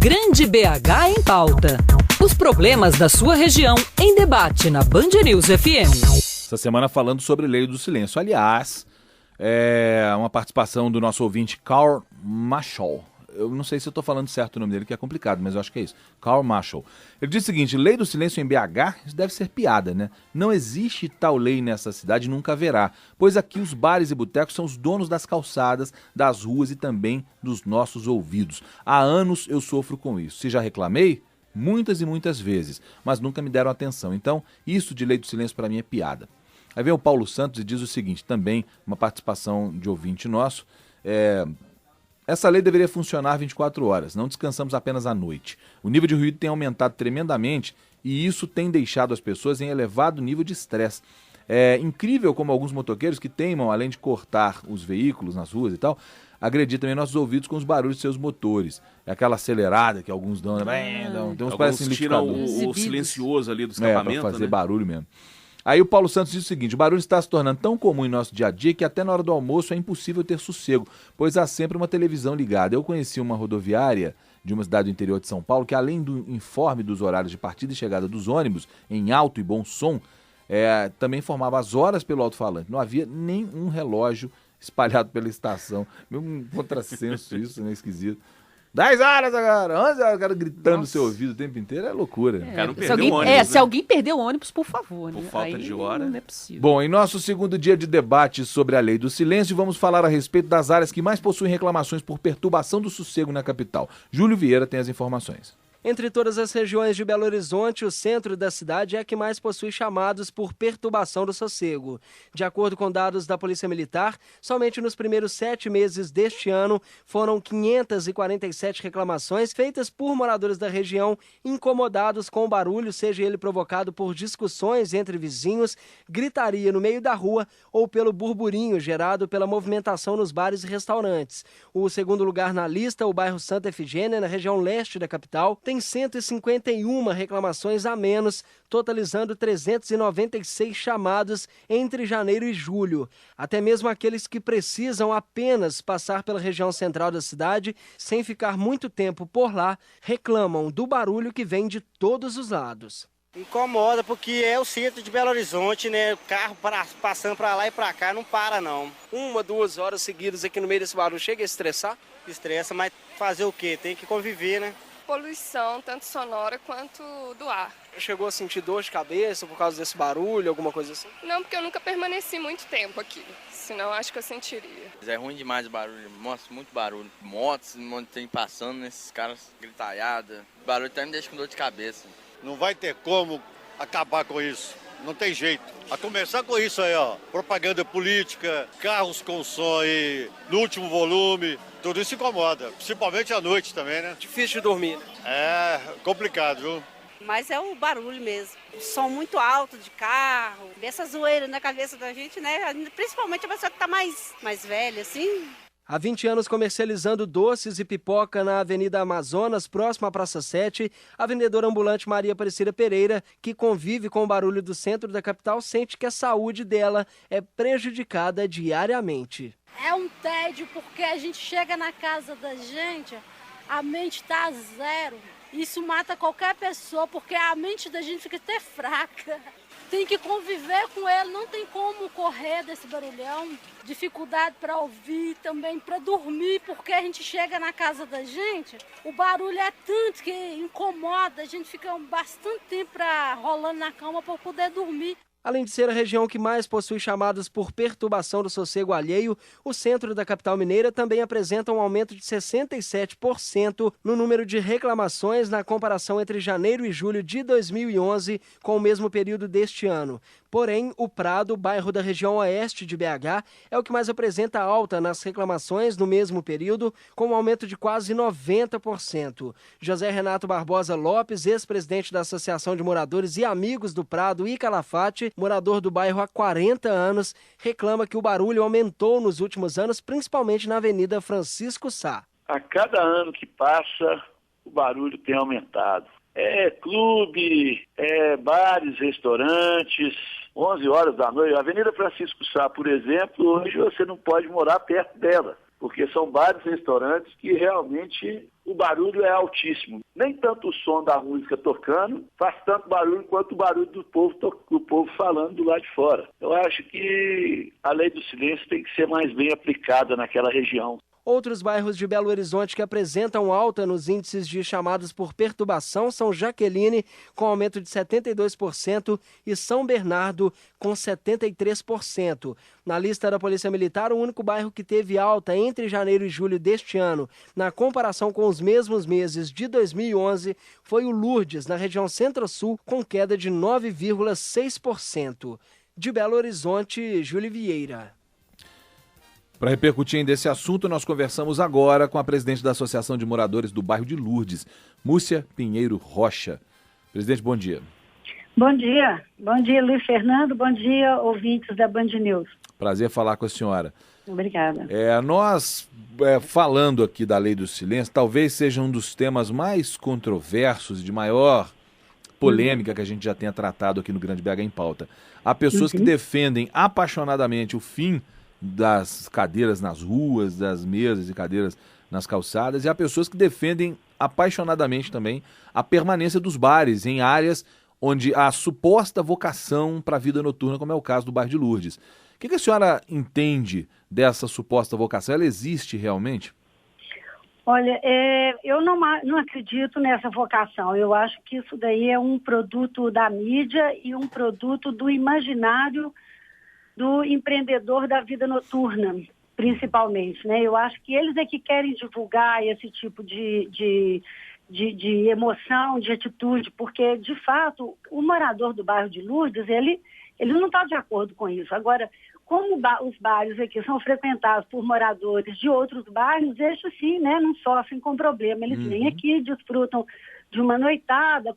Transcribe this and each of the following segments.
Grande BH em Pauta. Os problemas da sua região em debate na Band News FM. Essa semana falando sobre Lei do Silêncio. Aliás, uma participação do nosso ouvinte Carl Marshall. Eu não sei se eu estou falando certo o nome dele, que é complicado, mas eu acho que é isso. Carl Marshall. Ele diz o seguinte: Lei do Silêncio em BH, isso deve ser piada, né? Não existe tal lei nessa cidade, nunca haverá. Pois aqui os bares e botecos são os donos das calçadas, das ruas e também dos nossos ouvidos. Há anos eu sofro com isso. Se já reclamei? Muitas e muitas vezes, mas nunca me deram atenção. Então, isso de Lei do Silêncio para mim é piada. Aí vem o Paulo Santos e diz o seguinte, também uma participação de ouvinte nosso, essa lei deveria funcionar 24 horas, não descansamos apenas à noite. O nível de ruído tem aumentado tremendamente e isso tem deixado as pessoas em elevado nível de estresse. É incrível como alguns motoqueiros que teimam, além de cortar os veículos nas ruas e tal, agredir também nossos ouvidos com os barulhos de seus motores. É aquela acelerada que alguns dão, né? Tem uns que parecem tiram o silencioso ali do escapamento, para fazer né? barulho mesmo. Aí o Paulo Santos diz o seguinte: o barulho está se tornando tão comum em nosso dia a dia que até na hora do almoço é impossível ter sossego, pois há sempre uma televisão ligada. Eu conheci uma rodoviária de uma cidade do interior de São Paulo que, além do informe dos horários de partida e chegada dos ônibus em alto e bom som, também informava as horas pelo alto-falante. Não havia nenhum relógio espalhado pela estação. Meio um contrassenso isso, né? Esquisito. 10 horas agora, 11 horas, o cara gritando no seu ouvido o tempo inteiro, é loucura. O cara não perdeu o ônibus, né? Se alguém perdeu o ônibus, por favor. Por né? falta de hora. Não é possível. Bom, em nosso segundo dia de debate sobre a Lei do Silêncio, vamos falar a respeito das áreas que mais possuem reclamações por perturbação do sossego na capital. Júlio Vieira tem as informações. Entre todas as regiões de Belo Horizonte, o centro da cidade é a que mais possui chamados por perturbação do sossego. De acordo com dados da Polícia Militar, somente nos primeiros 7 meses deste ano foram 547 reclamações feitas por moradores da região incomodados com o barulho, seja ele provocado por discussões entre vizinhos, gritaria no meio da rua ou pelo burburinho gerado pela movimentação nos bares e restaurantes. O segundo lugar na lista, o bairro Santa Efigênia, na região leste da capital, tem 151 reclamações a menos, totalizando 396 chamados entre janeiro e julho. Até mesmo aqueles que precisam apenas passar pela região central da cidade, sem ficar muito tempo por lá, reclamam do barulho que vem de todos os lados. Incomoda porque é o centro de Belo Horizonte, né? O carro passando para lá e para cá não para, não. 1, 2 horas seguidas aqui no meio desse barulho, chega a estressar? Estressa, mas fazer o quê? Tem que conviver, né? Poluição, tanto sonora quanto do ar. Chegou a sentir dor de cabeça por causa desse barulho, alguma coisa assim? Não, porque eu nunca permaneci muito tempo aqui, senão acho que eu sentiria. É ruim demais o barulho, mostra muito barulho. Motos, tem passando, esses caras gritalhada. O barulho até me deixa com dor de cabeça. Não vai ter como acabar com isso. Não tem jeito. A começar com isso aí, ó. Propaganda política, carros com som aí no último volume. Tudo isso incomoda. Principalmente à noite também, né? Difícil de dormir. É complicado, viu? Mas é o barulho mesmo. O som muito alto de carro. Essa zoeira na cabeça da gente, né? Principalmente a pessoa que tá mais velha, assim. Há 20 anos comercializando doces e pipoca na Avenida Amazonas, próxima à Praça 7, a vendedora ambulante Maria Aparecida Pereira, que convive com o barulho do centro da capital, sente que a saúde dela é prejudicada diariamente. É um tédio porque a gente chega na casa da gente, a mente está a zero. Isso mata qualquer pessoa porque a mente da gente fica até fraca. Tem que conviver com ele, não tem como correr desse barulhão. Dificuldade para ouvir, também para dormir, porque a gente chega na casa da gente, o barulho é tanto que incomoda, a gente fica bastante tempo rolando na cama para poder dormir. Além de ser a região que mais possui chamados por perturbação do sossego alheio, o centro da capital mineira também apresenta um aumento de 67% no número de reclamações na comparação entre janeiro e julho de 2011 com o mesmo período deste ano. Porém, o Prado, bairro da região oeste de BH, é o que mais apresenta alta nas reclamações no mesmo período, com um aumento de quase 90%. José Renato Barbosa Lopes, ex-presidente da Associação de Moradores e Amigos do Prado e Calafate, morador do bairro há 40 anos, reclama que o barulho aumentou nos últimos anos, principalmente na Avenida Francisco Sá. A cada ano que passa, o barulho tem aumentado. Clube, bares, restaurantes, 11 horas da noite. A Avenida Francisco Sá, por exemplo, hoje você não pode morar perto dela. porque são vários restaurantes que realmente o barulho é altíssimo. Nem tanto o som da música tocando faz tanto barulho quanto o barulho do povo falando do lado de fora. Eu acho que a lei do silêncio tem que ser mais bem aplicada naquela região. Outros bairros de Belo Horizonte que apresentam alta nos índices de chamados por perturbação são Jaqueline, com aumento de 72%, e São Bernardo, com 73%. Na lista da Polícia Militar, o único bairro que teve alta entre janeiro e julho deste ano, na comparação com os mesmos meses de 2011, foi o Lourdes, na região Centro-Sul, com queda de 9,6%. De Belo Horizonte, Júlio Vieira. Para repercutir ainda esse assunto, nós conversamos agora com a presidente da Associação de Moradores do bairro de Lourdes, Múcia Pinheiro Rocha. Presidente, bom dia. Bom dia. Bom dia, Luiz Fernando. Bom dia, ouvintes da Band News. Prazer falar com a senhora. Obrigada. Nós, falando aqui da Lei do Silêncio, talvez seja um dos temas mais controversos, de maior polêmica que a gente já tenha tratado aqui no Grande BH em Pauta. Há pessoas que defendem apaixonadamente o fim das cadeiras nas ruas, das mesas e cadeiras nas calçadas, e há pessoas que defendem apaixonadamente também a permanência dos bares em áreas onde há suposta vocação para a vida noturna, como é o caso do bairro de Lourdes. O que a senhora entende dessa suposta vocação? Ela existe realmente? Olha, eu não acredito nessa vocação. Eu acho que isso daí é um produto da mídia e um produto do imaginário do empreendedor da vida noturna, principalmente, né? Eu acho que eles é que querem divulgar esse tipo de emoção, de atitude, porque, de fato, o morador do bairro de Lourdes, ele não está de acordo com isso. Agora, como os bares aqui são frequentados por moradores de outros bairros, esses sim, né, não sofrem com problema. Eles vêm aqui, desfrutam de uma noitada,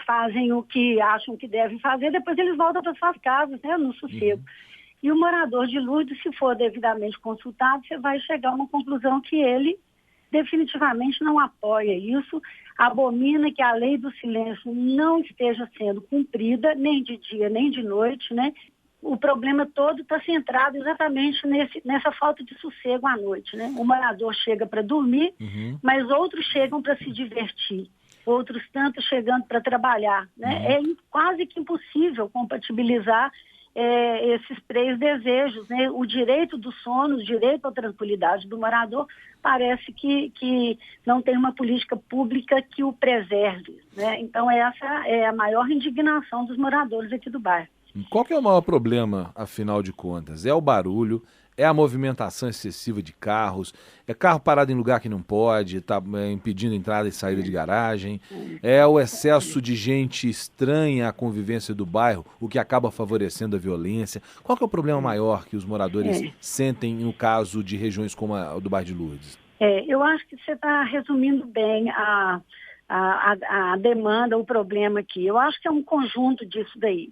fazem o que acham que devem fazer, depois eles voltam para suas casas, né, no sossego. E o morador de Lourdes, se for devidamente consultado, você vai chegar a uma conclusão que ele definitivamente não apoia isso, abomina que a lei do silêncio não esteja sendo cumprida, nem de dia, nem de noite, né? O problema todo está centrado exatamente nessa falta de sossego à noite, né? O morador chega para dormir, mas outros chegam para se divertir. Outros tantos chegando para trabalhar, né? É quase que impossível compatibilizar esses três desejos, né? O direito do sono, o direito à tranquilidade do morador, parece que não tem uma política pública que o preserve, né? Então essa é a maior indignação dos moradores aqui do bairro. Qual que é o maior problema, afinal de contas? É o barulho? É a movimentação excessiva de carros? É carro parado em lugar que não pode, está impedindo entrada e saída de garagem? É o excesso de gente estranha à convivência do bairro, o que acaba favorecendo a violência? Qual que é o problema maior que os moradores sentem no caso de regiões como a do bairro de Lourdes? Eu acho que você está resumindo bem a demanda, o problema aqui. Eu acho que é um conjunto disso daí.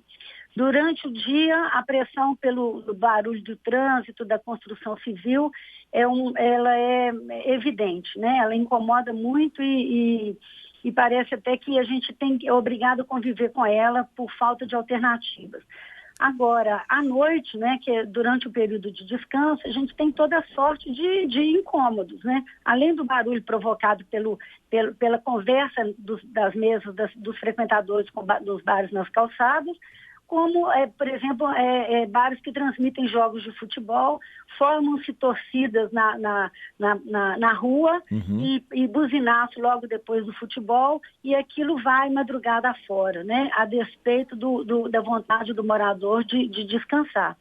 Durante o dia, a pressão pelo barulho do trânsito, da construção civil, ela é evidente, né? Ela incomoda muito e parece até que a gente é obrigado a conviver com ela por falta de alternativas. Agora, à noite, né, que é durante o período de descanso, a gente tem toda a sorte de incômodos, né? Além do barulho provocado pela conversa das mesas dos frequentadores dos bares nas calçadas, como, por exemplo, bares que transmitem jogos de futebol, formam-se torcidas na rua e buzinaço logo depois do futebol, e aquilo vai madrugada afora, né? A despeito da vontade do morador de descansar.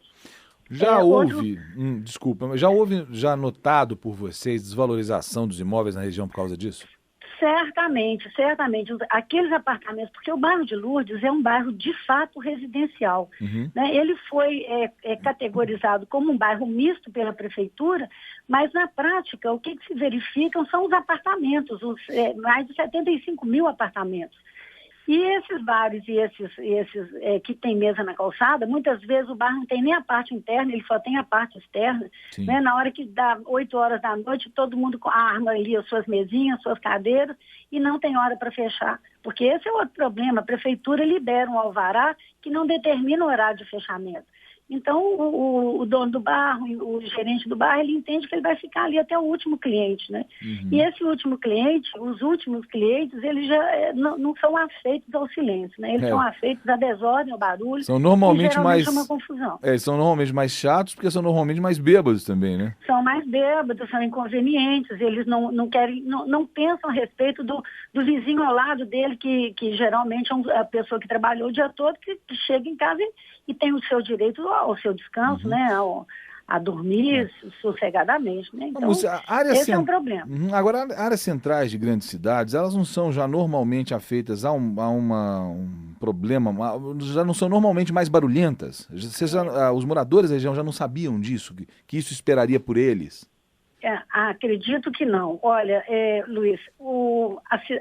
Já houve notado por vocês desvalorização dos imóveis na região por causa disso? Certamente. Aqueles apartamentos, porque o bairro de Lourdes é um bairro de fato residencial. Né? Ele foi categorizado como um bairro misto pela prefeitura, mas na prática o que se verificam são os apartamentos, mais de 75 mil apartamentos. E esses bares e esses que tem mesa na calçada, muitas vezes o bar não tem nem a parte interna, ele só tem a parte externa. Né? Na hora que dá 8 horas da noite, todo mundo arma ali as suas mesinhas, suas cadeiras, e não tem hora para fechar. Porque esse é outro problema, a prefeitura libera um alvará que não determina o horário de fechamento. Então, o dono do bar, o gerente do bar, ele entende que ele vai ficar ali até o último cliente, né? E esse último cliente, os últimos clientes, eles já não são afeitos ao silêncio, né? Eles são afeitos à desordem, ao barulho. São normalmente mais... é uma confusão. São normalmente mais chatos, porque são normalmente mais bêbados também, né? São mais bêbados, são inconvenientes, eles não querem, não pensam a respeito do vizinho ao lado dele, que geralmente é a pessoa que trabalhou o dia todo, que chega em casa e tem o seu direito ao seu descanso, né? A dormir sossegadamente, né? Então, esse é um problema. Agora, áreas centrais de grandes cidades, elas não são já normalmente afeitas a um problema, já não são normalmente mais barulhentas? Os moradores da região já não sabiam disso, que isso esperaria por eles? Acredito que não. Olha, Luiz,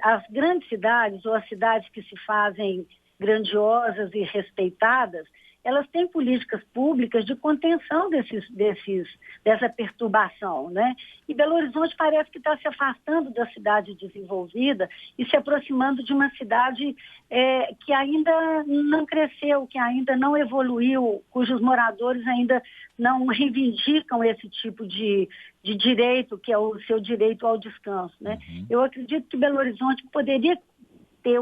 as grandes cidades ou as cidades que se fazem grandiosas e respeitadas, elas têm políticas públicas de contenção dessa perturbação, né? E Belo Horizonte parece que está se afastando da cidade desenvolvida e se aproximando de uma cidade que ainda não cresceu, que ainda não evoluiu, cujos moradores ainda não reivindicam esse tipo de direito, que é o seu direito ao descanso, né? Eu acredito que Belo Horizonte poderia ter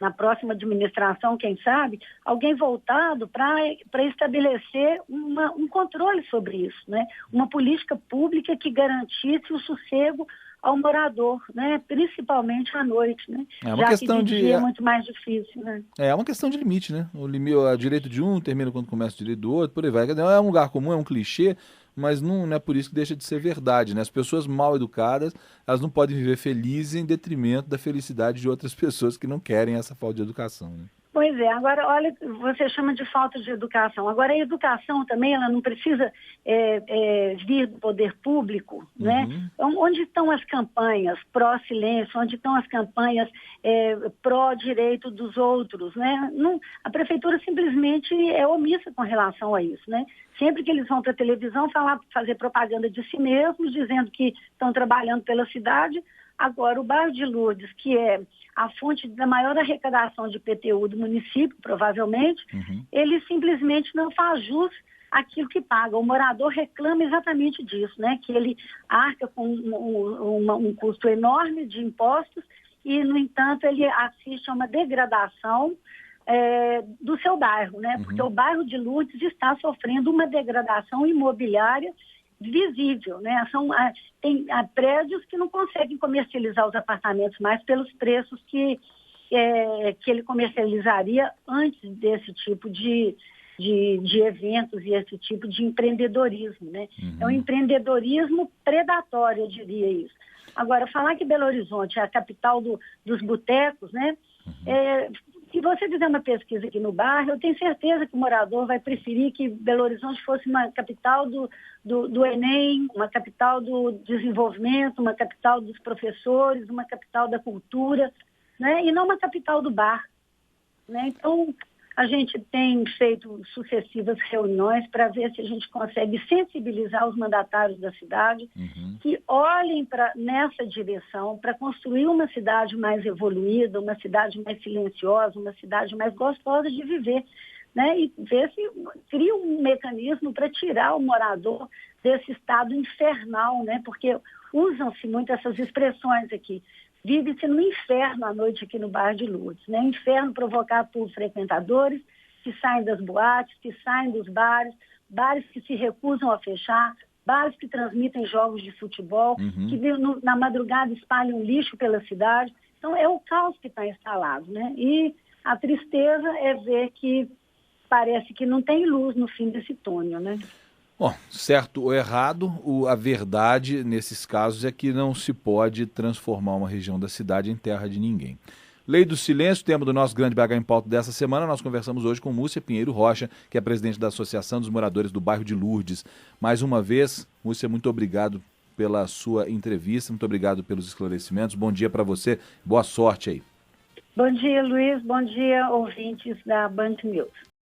na próxima administração, quem sabe, alguém voltado para estabelecer um controle sobre isso, né? Uma política pública que garantisse o sossego ao morador, né? Principalmente à noite, né? Uma questão que de dia é muito mais difícil, né? É uma questão de limite, né? O direito de um termina quando começa o direito do outro, por aí vai. É um lugar comum, é um clichê, mas não é por isso que deixa de ser verdade, né? As pessoas mal educadas, elas não podem viver felizes em detrimento da felicidade de outras pessoas que não querem essa falta de educação, né? Pois é, agora, olha, você chama de falta de educação. Agora, a educação também, ela não precisa vir do poder público, né? Então, onde estão as campanhas pró-silêncio, onde estão as campanhas pró-direito dos outros, né? A prefeitura simplesmente é omissa com relação a isso, né? Sempre que eles vão para a televisão fazer propaganda de si mesmos, dizendo que estão trabalhando pela cidade. Agora, o bairro de Lourdes, que é a fonte da maior arrecadação de IPTU do município, provavelmente, ele simplesmente não faz jus àquilo que paga. O morador reclama exatamente disso, né? Que ele arca com um custo enorme de impostos e, no entanto, ele assiste a uma degradação do seu bairro, né? Porque o bairro de Lourdes está sofrendo uma degradação imobiliária visível, né? Tem prédios que não conseguem comercializar os apartamentos mais pelos preços que ele comercializaria antes desse tipo de eventos e esse tipo de empreendedorismo, né? É um empreendedorismo predatório, eu diria isso. Agora, falar que Belo Horizonte é a capital dos botecos, né? Se você fizer uma pesquisa aqui no bairro, eu tenho certeza que o morador vai preferir que Belo Horizonte fosse uma capital do Enem, uma capital do desenvolvimento, uma capital dos professores, uma capital da cultura, né? E não uma capital do bar, né? Então, a gente tem feito sucessivas reuniões para ver se a gente consegue sensibilizar os mandatários da cidade, que olhem nessa direção para construir uma cidade mais evoluída, uma cidade mais silenciosa, uma cidade mais gostosa de viver, né? E ver se cria um mecanismo para tirar o morador desse estado infernal, né? Porque usam-se muito essas expressões aqui. Vive-se no inferno à noite aqui no bairro de Lourdes, né? Inferno provocado por frequentadores que saem das boates, que saem dos bares que se recusam a fechar, bares que transmitem jogos de futebol, que na madrugada espalham lixo pela cidade. Então, é o caos que está instalado, né? E a tristeza é ver que parece que não tem luz no fim desse túnel, né? Bom, certo ou errado, a verdade nesses casos é que não se pode transformar uma região da cidade em terra de ninguém. Lei do Silêncio, tema do nosso Grande BH em Pauta dessa semana. Nós conversamos hoje com Múcia Pinheiro Rocha, que é presidente da Associação dos Moradores do Bairro de Lourdes. Mais uma vez, Múcia, muito obrigado pela sua entrevista, muito obrigado pelos esclarecimentos. Bom dia para você, boa sorte aí. Bom dia, Luiz. Bom dia, ouvintes da Band News.